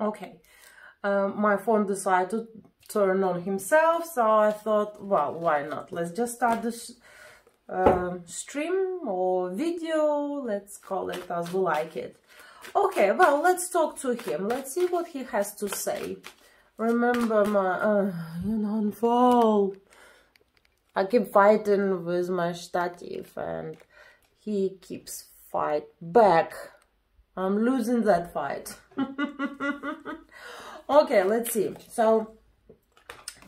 Okay, my phone decided to turn on himself, so I thought, well, why not? Let's just start this stream or video, let's call it as we like it. Okay, well, let's talk to him. Let's see what he has to say. Remember my, you don't fall. I keep fighting with my stative and he keeps fight back. I'm losing that fight. Okay, let's see. So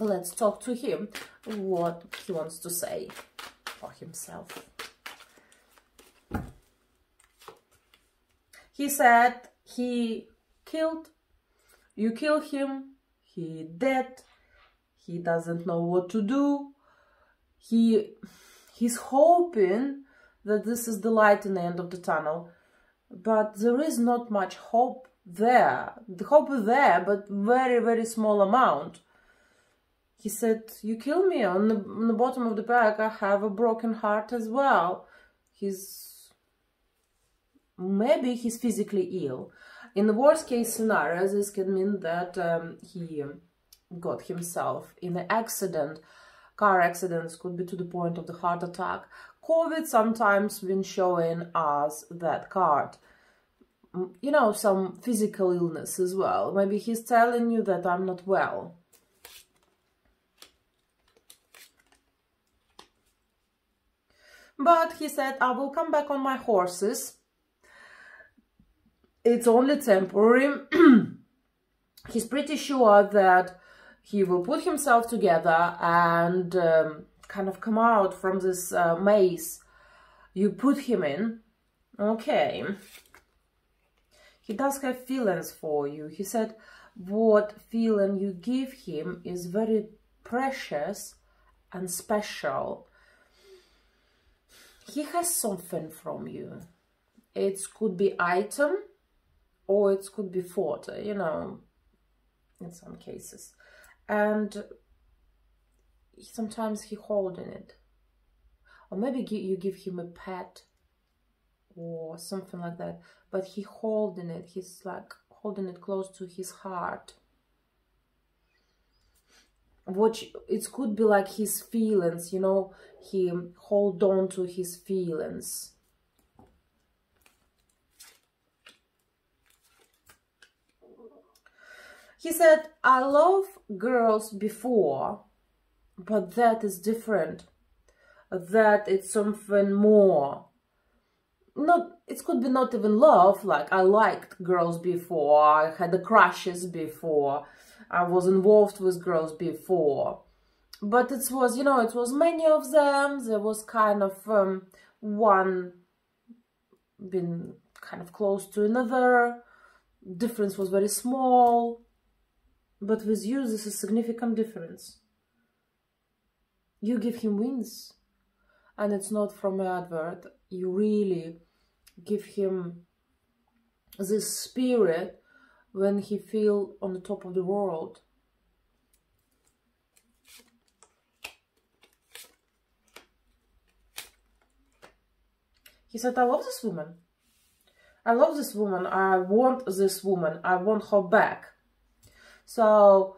let's talk to him, what he wants to say for himself. He said he killed, you kill him, he dead, he doesn't know what to do. He's hoping that this is the light in the end of the tunnel, but there is not much hope there. The hope is there, but very, very small amount. He said, you kill me. On the bottom of the bag, I have a broken heart as well. Maybe he's physically ill. In the worst case scenario, this can mean that he got himself in an accident. Car accidents could be to the point of the heart attack. COVID sometimes been showing us that card. You know, some physical illness as well. Maybe he's telling you that I'm not well. But he said, I will come back on my horses. It's only temporary. He's pretty sure that he will put himself together and kind of come out from this maze you put him in. Okay. He does have feelings for you. He said what feeling you give him is very precious and special. He has something from you. It could be item or it could be photo, you know, in some cases. And sometimes he holding it. Or maybe you give him a pet or something like that. But he holding it. He's like holding it close to his heart. It could be like his feelings, you know. He hold on to his feelings. He said, I love girls before, but that is different. That it's something more. It could be not even love, like I liked girls before, I had the crushes before, I was involved with girls before. But it was, you know, it was many of them, there was kind of one being kind of close to another, difference was very small. But with you, this is a significant difference. You give him wings. And it's not from an advert. You really give him this spirit when he feels on the top of the world. He said, I love this woman. I love this woman. I want this woman. I want her back. So,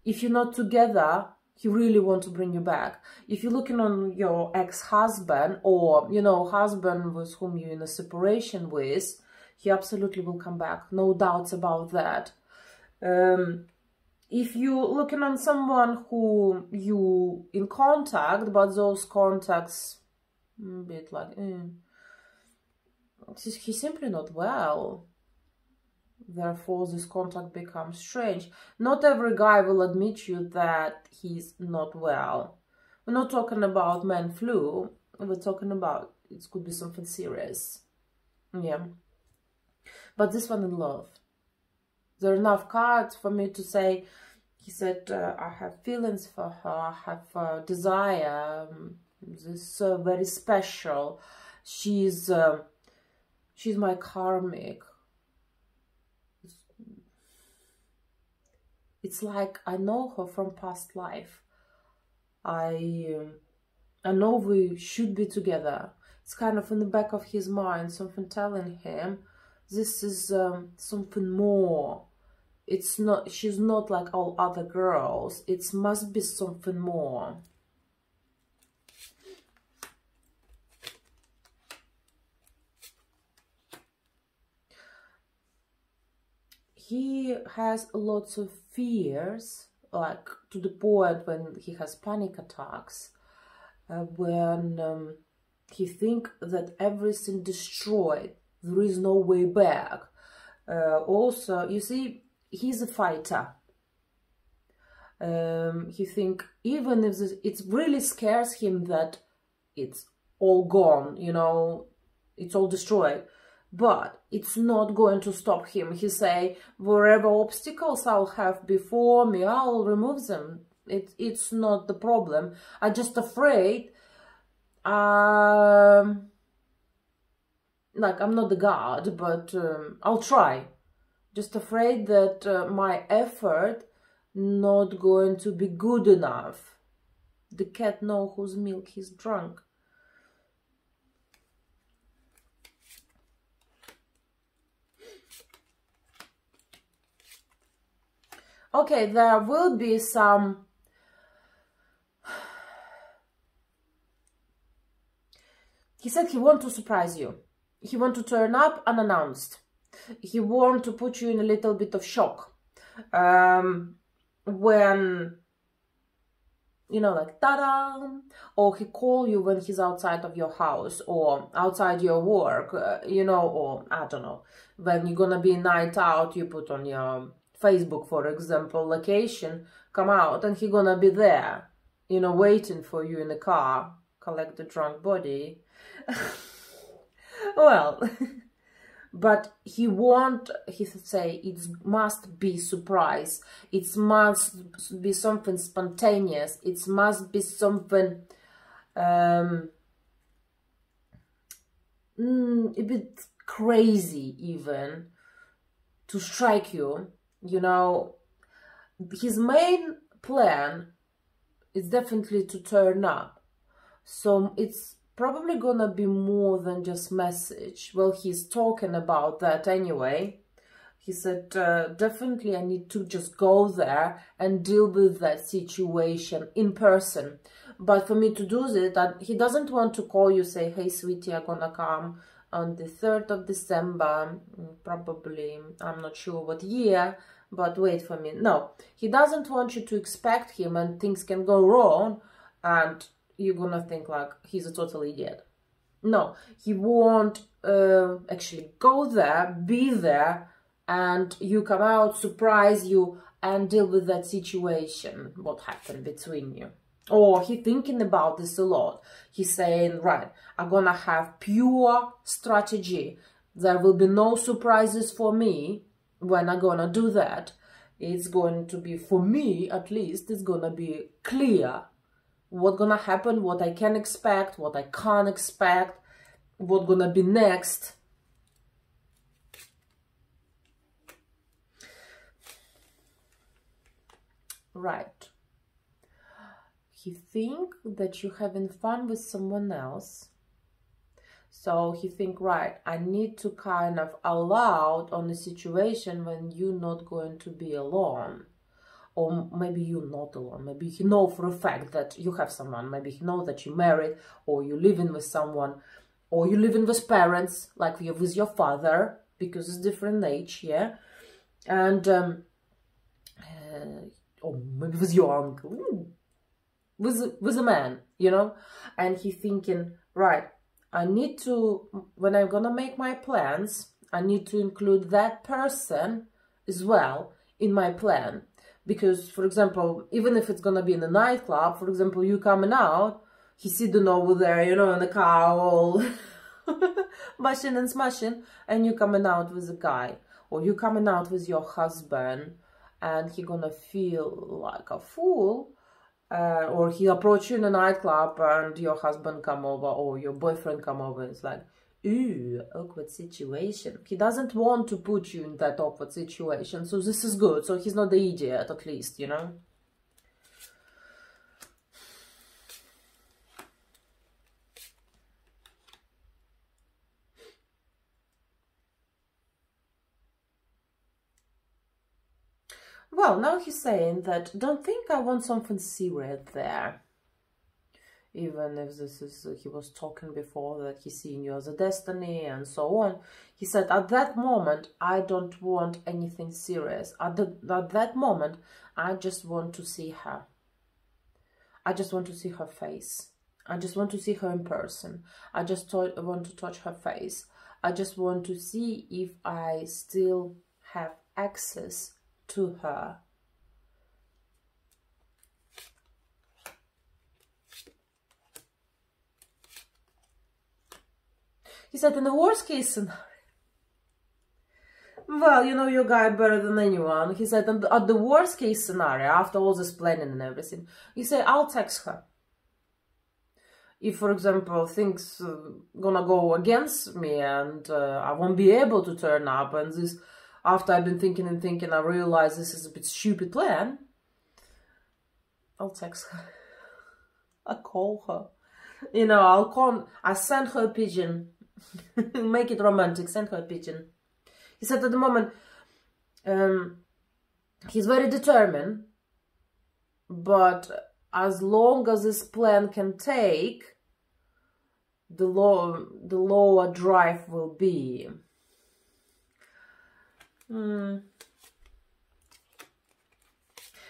if you're not together, he really want to bring you back. If you're looking on your ex-husband or, you know, husband with whom you're in a separation with, he absolutely will come back. No doubts about that. If you're looking on someone who you in contact, but those contacts, a bit like, he's simply not well. Therefore, this contact becomes strange. Not every guy will admit you that he's not well. We're not talking about man flu. We're talking about, it could be something serious. Yeah. But this one in love. There are enough cards for me to say, he said, I have feelings for her, I have desire. This is very special. She's my karmic. It's like I know her from past life. I know we should be together. It's kind of in the back of his mind, something telling him this is something more it's not, she's not like all other girls. It must be something more. He has lots of fears, like to the point when he has panic attacks, when he think that everything destroyed, there is no way back. Also, you see, he's a fighter. He think even if it really scares him that it's all gone, you know, it's all destroyed, but it's not going to stop him. He say, wherever obstacles I'll have before me, I'll remove them. It's not the problem. I'm just afraid, like, I'm not the god, but I'll try. Just afraid that my effort not going to be good enough. The cat know whose milk he's drunk. Okay, there will be some... He said he want to surprise you. He want to turn up unannounced. He want to put you in a little bit of shock. When, you know, like, ta-da! Or he call you when he's outside of your house or outside your work, you know, or, I don't know, when you're gonna be night out, you put on your Facebook, for example, location, come out, and he gonna be there, you know, waiting for you in the car, collect the drunk body. Well, but he say it must be surprise, it must be something spontaneous, it must be something a bit crazy even, to strike you, you know. His main plan is definitely to turn up, so it's probably gonna be more than just message. Well, he's talking about that anyway. He said, definitely I need to just go there and deal with that situation in person. But for me to do that, he doesn't want to call you, say, hey, sweetie, I'm gonna come on the 3rd of December, probably, I'm not sure what year, but wait for me. No, he doesn't want you to expect him and things can go wrong and you're gonna think like he's a total idiot. No, he won't actually go there, be there, and you come out, surprise you, and deal with that situation, what happened between you. Or he thinking about this a lot. He's saying, right, I'm gonna have pure strategy. There will be no surprises for me when I'm gonna do that. It's going to be, for me at least, it's gonna be clear what's gonna happen, what I can expect, what I can't expect, what's gonna be next. Right. He think that you're having fun with someone else. So he think, right, I need to kind of allow on a situation when you're not going to be alone. Or maybe you're not alone. Maybe he know for a fact that you have someone. Maybe he know that you're married, or you're living with someone, or you're living with parents, like you're with your father, because it's different age, yeah? And, or maybe with your uncle, with a man, you know? And he thinking, right, I need to, when I'm gonna make my plans, I need to include that person as well in my plan. Because, for example, even if it's gonna be in a nightclub, for example, you coming out, he's sitting over there, you know, in the car, all bashing and smashing, and you coming out with a guy, or you coming out with your husband, and he gonna feel like a fool, or he approach you in a nightclub, and your husband come over, or your boyfriend come over, it's like, ooh, awkward situation. He doesn't want to put you in that awkward situation, so this is good. So he's not the idiot, at least, you know. Well, now he's saying that, don't think I want something serious there. Even if this is, he was talking before that he's seeing you as a destiny and so on. He said, at that moment, I don't want anything serious. At that moment, I just want to see her. I just want to see her face. I just want to see her in person. I just want to touch her face. I just want to see if I still have access to her. He said, in the worst case scenario, well, you know your guy better than anyone. He said, at the worst case scenario, after all this planning and everything, he said, I'll text her. If, for example, things gonna go against me and I won't be able to turn up, and this, after I've been thinking and thinking, I realize this is a bit stupid plan, I'll text her. I call her. You know, I send her a pigeon. Make it romantic, send her a pigeon. He said at the moment, he's very determined, but as long as this plan can take, the lower drive will be.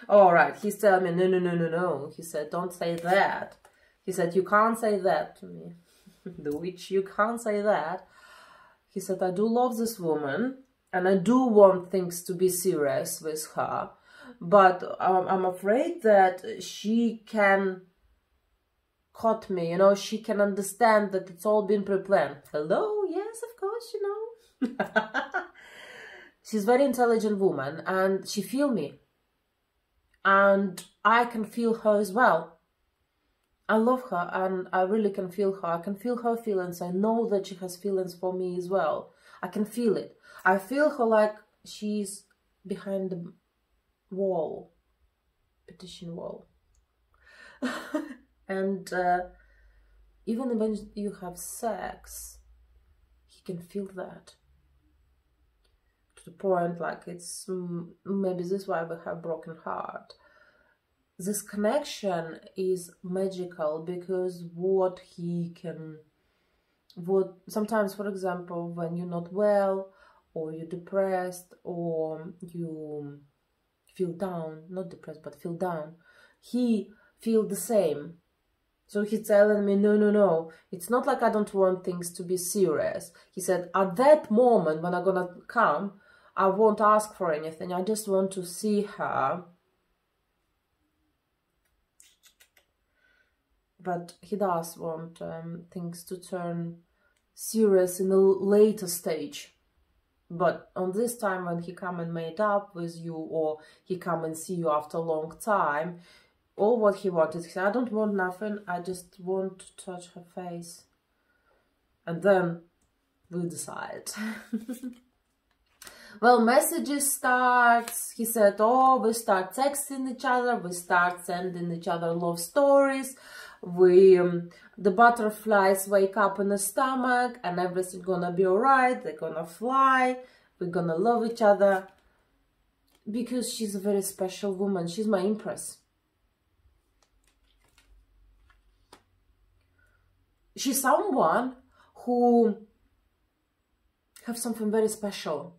All right, he's telling me, no. He said, don't say that. He said, you can't say that to me. The witch, you can't say that. He said, I do love this woman, and I do want things to be serious with her, but I'm afraid that she can cut me, you know, she can understand that it's all been pre-planned. Hello? Yes, of course, you know. She's a very intelligent woman, and she feel me. And I can feel her as well. I love her, and I really can feel her. I can feel her feelings. I know that she has feelings for me as well. I can feel it. I feel her like she's behind the wall, petition wall. And even when you have sex, he can feel that. To the point, like, it's maybe this is why we have broken heart. This connection is magical, because what sometimes, for example, when you're not well, or you're depressed, or you feel down, not depressed, but feel down, he feel the same. So he's telling me, no, it's not like I don't want things to be serious. He said, at that moment when I'm gonna come, I won't ask for anything. I just want to see her. But he does want things to turn serious in a later stage. But on this time, when he come and made up with you, or he come and see you after a long time, all what he wanted, he said, I don't want nothing, I just want to touch her face. And then we'll decide. Well, messages starts, he said, oh, we start texting each other, we start sending each other love stories, the butterflies wake up in the stomach, and everything's gonna be alright, they're gonna fly, we're gonna love each other, because she's a very special woman, she's my empress. She's someone who have something very special.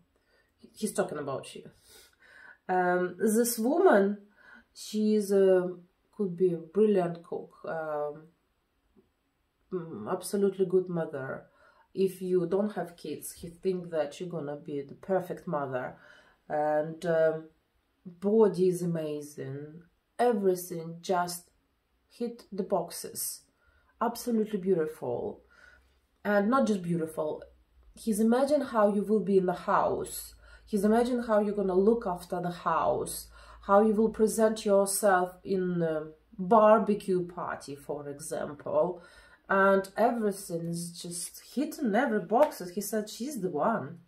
He's talking about you. This woman, she's could be a brilliant cook, absolutely good mother. If you don't have kids, he think that you're gonna be the perfect mother. And body is amazing. Everything just hit the boxes. Absolutely beautiful. And not just beautiful. He's imagined how you will be in the house. He's imagined how you're gonna look after the house. How you will present yourself in a barbecue party, for example. And everything is just hitting every box. He said, she's the one.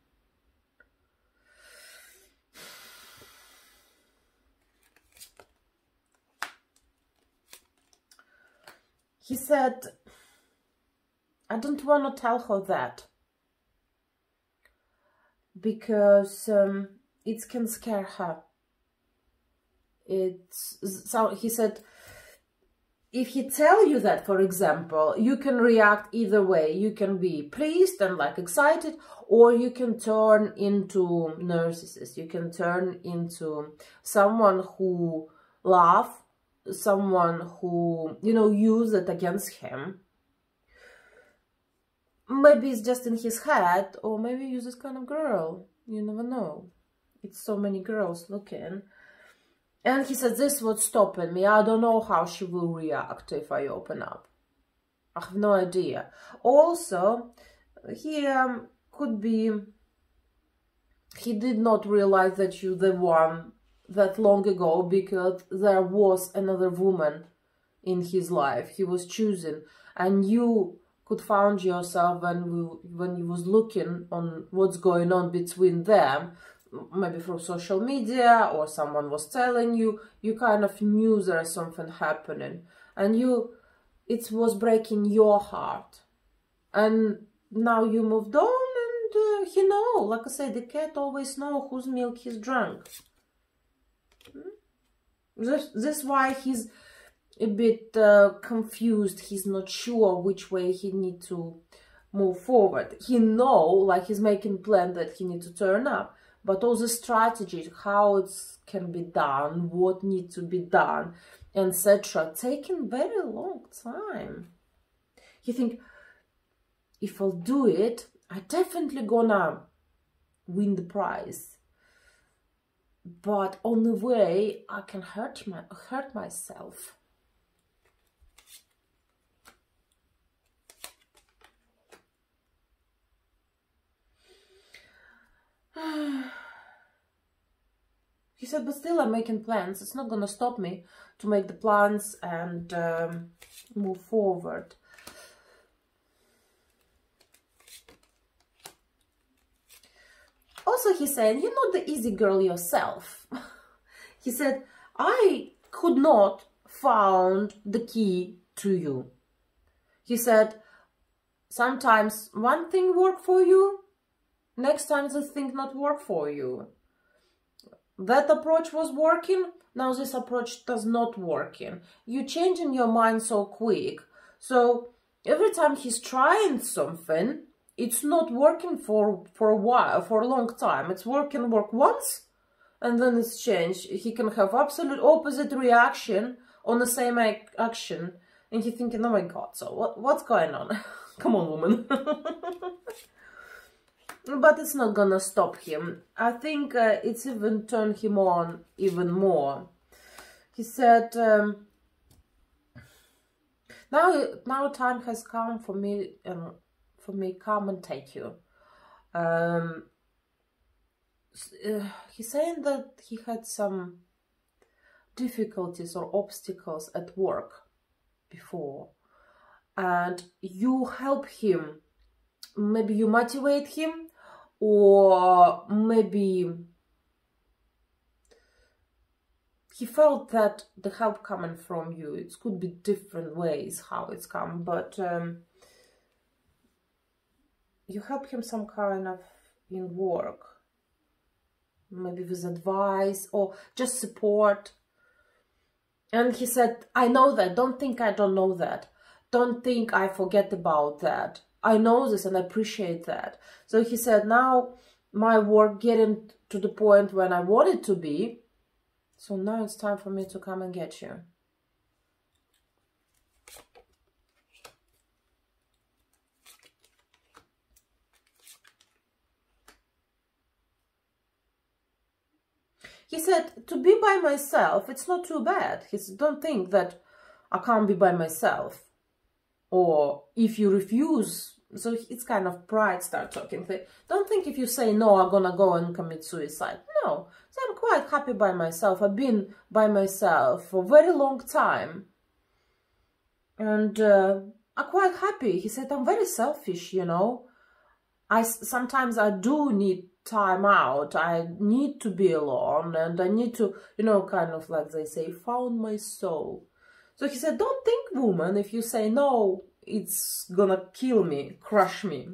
He said, I don't want to tell her that, because it can scare her. So he said, if he tell you that, for example, you can react either way. You can be pleased and like excited, or you can turn into narcissist. You can turn into someone who laugh, someone who, you know, use it against him. Maybe it's just in his head, or maybe you're this kind of girl. You never know. It's so many girls looking. And he said, this was stopping me. I don't know how she will react if I open up. I have no idea. Also, he could be, he did not realize that you're the one that long ago, because there was another woman in his life he was choosing, and you could find yourself when you was looking on what's going on between them, maybe through social media, or someone was telling you, you kind of knew there's something happening, and it was breaking your heart. And now you moved on, and he know, like I said, the cat always know whose milk he's drunk. This why he's a bit confused. He's not sure which way he need to move forward. He know, like he's making plan that he need to turn up, but all the strategies, how it can be done, what needs to be done, etc., taking very long time. You think, if I'll do it, I definitely gonna win the prize. But on the way, I can hurt myself. He said, but still I'm making plans. It's not gonna stop me to make the plans and move forward. Also, he said, you're not the easy girl yourself. He said, I could not find the key to you. He said, sometimes one thing work for you, next time the thing not work for you. That approach was working, now this approach does not working. You changing your mind so quick. So every time he's trying something, it's not working for a while, for a long time. It's work once, and then it's changed. He can have absolute opposite reaction on the same action, and he's thinking, oh my God, so what's going on? Come on, woman. But it's not gonna stop him. I think it's even turned him on even more. He said, now time has come for me come and take you. He's saying that he had some difficulties or obstacles at work before, and you help him. Maybe you motivate him, or maybe he felt that the help coming from you. It could be different ways how it's come, but you help him some kind of in work, maybe with advice or just support. And he said, I know that. Don't think I don't know that. Don't think I forget about that. I know this and I appreciate that. So he said, now my work getting to the point when I want it to be. So now it's time for me to come and get you. He said, to be by myself, it's not too bad. He said, don't think that I can't be by myself. Or if you refuse, so it's kind of pride start talking. Don't think if you say no, I'm gonna go and commit suicide. No, so I'm quite happy by myself. I've been by myself for a very long time. And I'm quite happy. He said, I'm very selfish, you know. Sometimes I do need time out. I need to be alone, and I need to, you know, kind of like they say, found my soul. So he said, don't think, woman, if you say no, it's gonna kill me, crush me.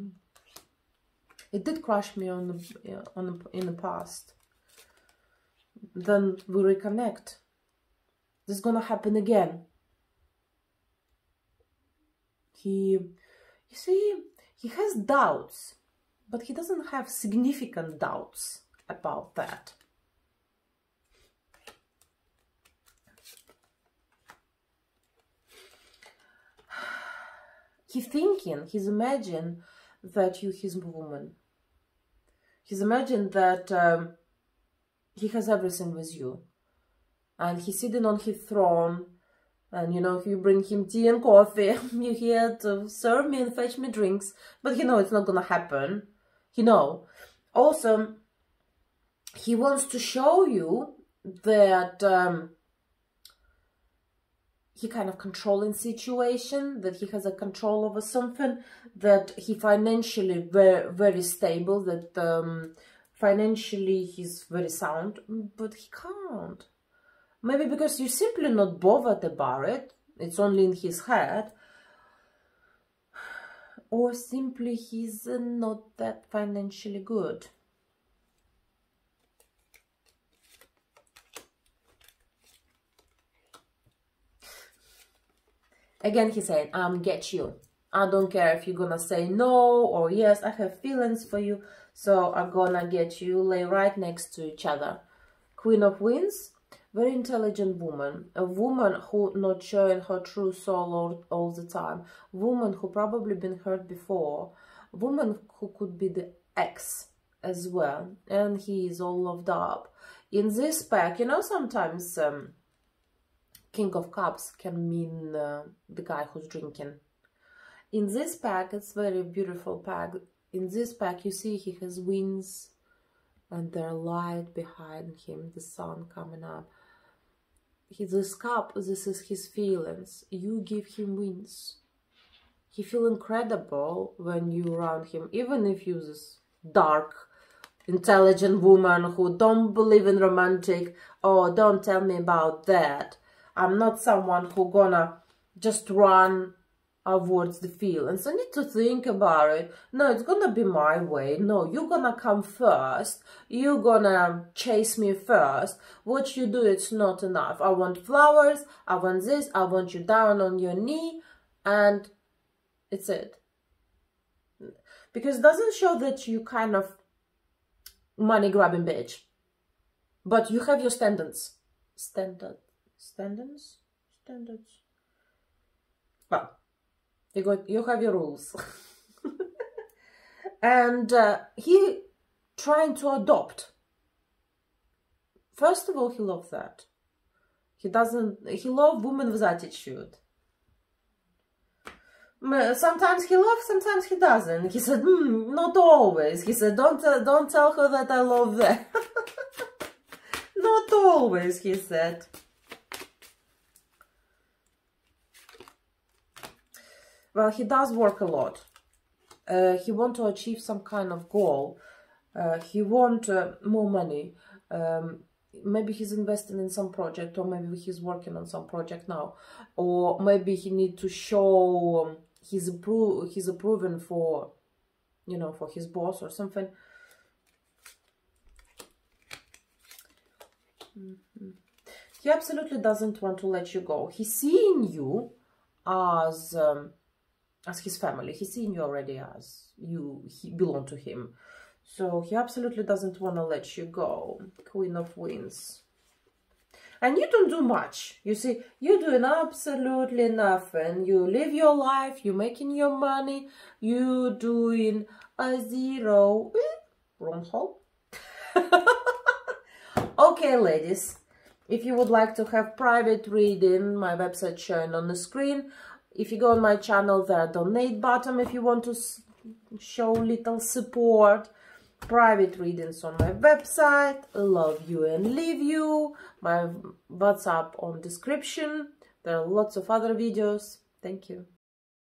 It did crush me in the past. Then we reconnect. this is gonna happen again. You see, he has doubts, but he doesn't have significant doubts about that. He's thinking, he's imagined that you're his woman. He's imagined that he has everything with you. And he's sitting on his throne. And, you know, if you bring him tea and coffee, you're here to serve me and fetch me drinks. But you know it's not going to happen. You know. Also, he wants to show you that he kind of controlling situation, that he has a control over something, that he financially very stable, that financially he's very sound, but he can't. Maybe because you're simply not bothered about it, it's only in his head, or simply he's not that financially good. Again, he's saying, get you. I don't care if you're gonna say no or yes, I have feelings for you, so I'm gonna get you, lay right next to each other. Queen of Wands, very intelligent woman. A woman who not showing her true soul all the time. Woman who probably been hurt before. Woman who could be the ex as well. And he is all loved up. In this pack, you know, sometimes King of Cups can mean the guy who's drinking. In this pack, it's very beautiful pack. In this pack, you see he has wings and they're light behind him, the sun coming up. This cup, this is his feelings. You give him wings. He feel incredible when you around him, even if you're this dark, intelligent woman who don't believe in romantic. Oh, don't tell me about that. I'm not someone who gonna just run towards the feelings. I need to think about it. No, it's gonna be my way. No, you're gonna come first. You're gonna chase me first. What you do, it's not enough. I want flowers. I want this. I want you down on your knee. And it's it. Because it doesn't show that you kind of money-grabbing bitch. But you have your standards. Standards? Well, you have your rules. And he trying to adopt. First of all, he loves that. He loves women with attitude. Sometimes he loves, sometimes he doesn't. He said, not always. He said, don't tell her that I love that. Not always, he said. Well, he does work a lot. He wants to achieve some kind of goal. He wants more money. Maybe he's investing in some project, or maybe he's working on some project now. Or maybe he needs to show he's approving for, you know, for his boss or something. He absolutely doesn't want to let you go. He's seeing you as his family. He's seen you already as he belong to him. So he absolutely doesn't want to let you go. Queen of Wands. And you don't do much. You see, you're doing absolutely nothing. You live your life, you're making your money, you're doing a zero. Wrong hole. Okay, ladies. If you would like to have private reading, my website showing on the screen. If you go on my channel, there are donate button if you want to show little support. Private readings on my website. Love you and leave you. My WhatsApp on description. There are lots of other videos. Thank you.